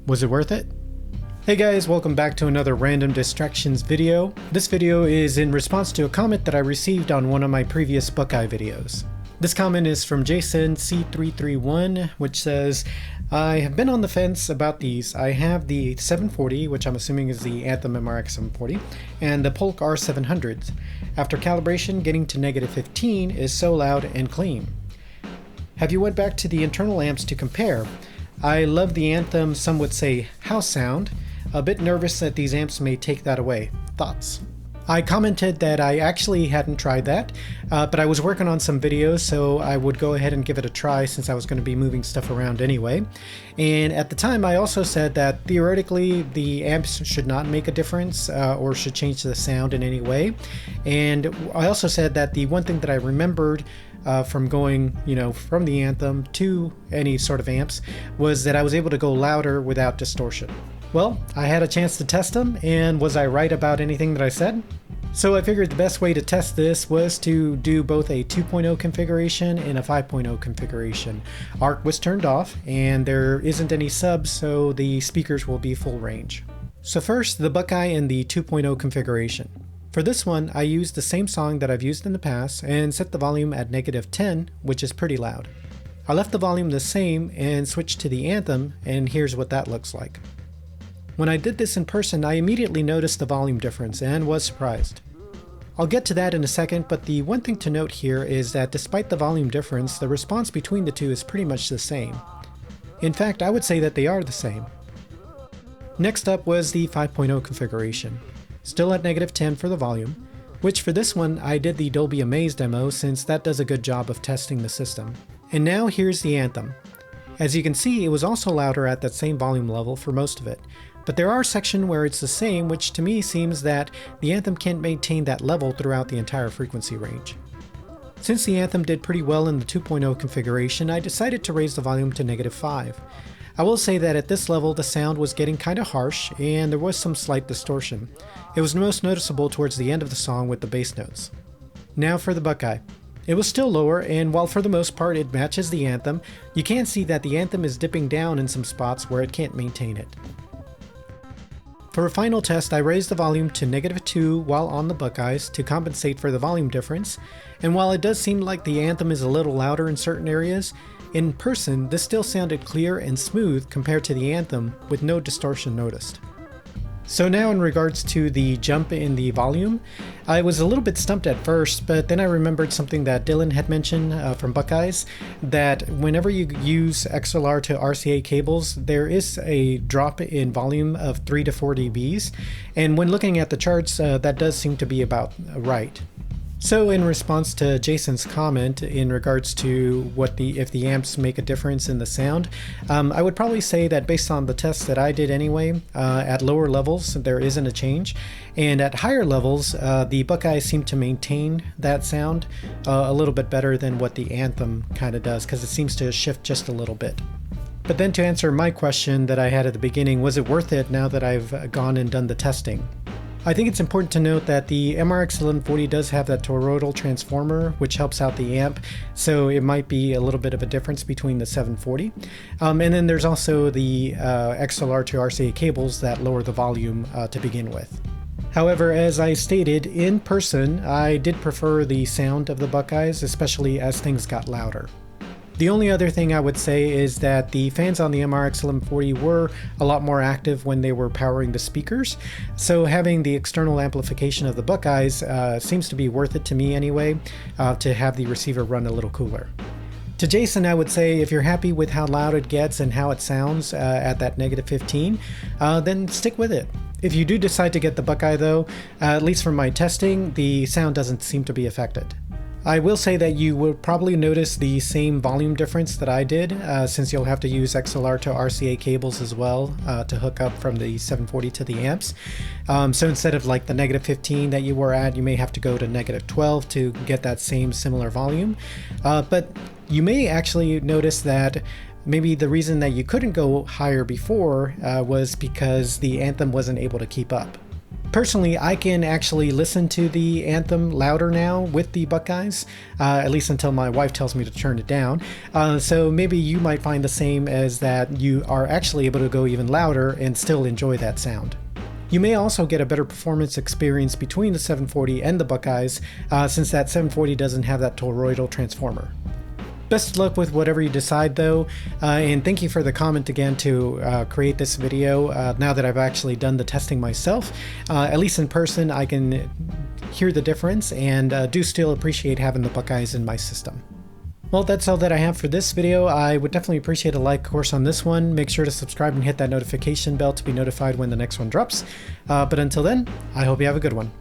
Was it worth it? Hey guys, welcome back to another random distractions video. This video is in response to a comment that I received on one of my previous Buckeye videos. This comment is from Jason C331, which says, I have been on the fence about these. I have the 740, which I'm assuming is the Anthem MRX 740, and the Polk R700s. After calibration, getting to -15 is so loud and clean. Have you went back to the internal amps to compare? I love the Anthem, some would say, house sound. A bit nervous that these amps may take that away. Thoughts? I commented that I actually hadn't tried that, but I was working on some videos, so I would go ahead and give it a try since I was going to be moving stuff around anyway. And at the time I also said that theoretically the amps should not make a difference or should change the sound in any way. And I also said that the one thing that I remembered from going, from the Anthem to any sort of amps was that I was able to go louder without distortion. Well, I had a chance to test them, and was I right about anything that I said? So I figured the best way to test this was to do both a 2.0 configuration and a 5.0 configuration. ARC was turned off, and there isn't any subs, so the speakers will be full range. So first, the Buckeye in the 2.0 configuration. For this one, I used the same song that I've used in the past and set the volume at -10, which is pretty loud. I left the volume the same and switched to the Anthem, and here's what that looks like. When I did this in person, I immediately noticed the volume difference and was surprised. I'll get to that in a second, but the one thing to note here is that despite the volume difference, the response between the two is pretty much the same. In fact, I would say that they are the same. Next up was the 5.0 configuration. Still at -10 for the volume, which for this one I did the Dolby Amaze demo since that does a good job of testing the system. And now here's the Anthem. As you can see, it was also louder at that same volume level for most of it. But there are sections where it's the same, which to me seems that the Anthem can't maintain that level throughout the entire frequency range. Since the Anthem did pretty well in the 2.0 configuration, I decided to raise the volume to -5. I will say that at this level the sound was getting kinda harsh and there was some slight distortion. It was most noticeable towards the end of the song with the bass notes. Now for the Buckeye. It was still lower, and while for the most part it matches the Anthem, you can see that the Anthem is dipping down in some spots where it can't maintain it. For a final test, I raised the volume to -2 while on the Buckeyes to compensate for the volume difference, and while it does seem like the Anthem is a little louder in certain areas, in person this still sounded clear and smooth compared to the Anthem with no distortion noticed. So now in regards to the jump in the volume, I was a little bit stumped at first, but then I remembered something that Dylan had mentioned from Buckeyes, that whenever you use XLR to RCA cables, there is a drop in volume of 3 to 4 dBs, and when looking at the charts, that does seem to be about right. So in response to Jason's comment in regards to if the amps make a difference in the sound, I would probably say that based on the tests that I did anyway, at lower levels there isn't a change, and at higher levels the Buckeye seem to maintain that sound a little bit better than what the Anthem kind of does, because it seems to shift just a little bit. But then to answer my question that I had at the beginning, was it worth it now that I've gone and done the testing? I think it's important to note that the MRX 1140 does have that toroidal transformer, which helps out the amp, so it might be a little bit of a difference between the 740. And then there's also the XLR to RCA cables that lower the volume to begin with. However, as I stated, in person, I did prefer the sound of the Buckeyes, especially as things got louder. The only other thing I would say is that the fans on the MRX 1140 were a lot more active when they were powering the speakers, so having the external amplification of the Buckeyes seems to be worth it to me anyway, to have the receiver run a little cooler. To Jason, I would say if you're happy with how loud it gets and how it sounds at that -15, then stick with it. If you do decide to get the Buckeye though, at least from my testing, the sound doesn't seem to be affected. I will say that you will probably notice the same volume difference that I did, since you'll have to use XLR to RCA cables as well to hook up from the 740 to the amps. So instead of like the -15 that you were at, you may have to go to -12 to get that same similar volume. But you may actually notice that maybe the reason that you couldn't go higher before was because the Anthem wasn't able to keep up. Personally, I can actually listen to the Anthem louder now with the Buckeyes, at least until my wife tells me to turn it down. So maybe you might find the same, as that you are actually able to go even louder and still enjoy that sound. You may also get a better performance experience between the 740 and the Buckeyes, since that 740 doesn't have that toroidal transformer. Best of luck with whatever you decide though, and thank you for the comment again to create this video. Now that I've actually done the testing myself, at least in person, I can hear the difference, and do still appreciate having the Buckeyes in my system. Well, that's all that I have for this video. I would definitely appreciate a like, of course, on this one. Make sure to subscribe and hit that notification bell to be notified when the next one drops. But until then, I hope you have a good one.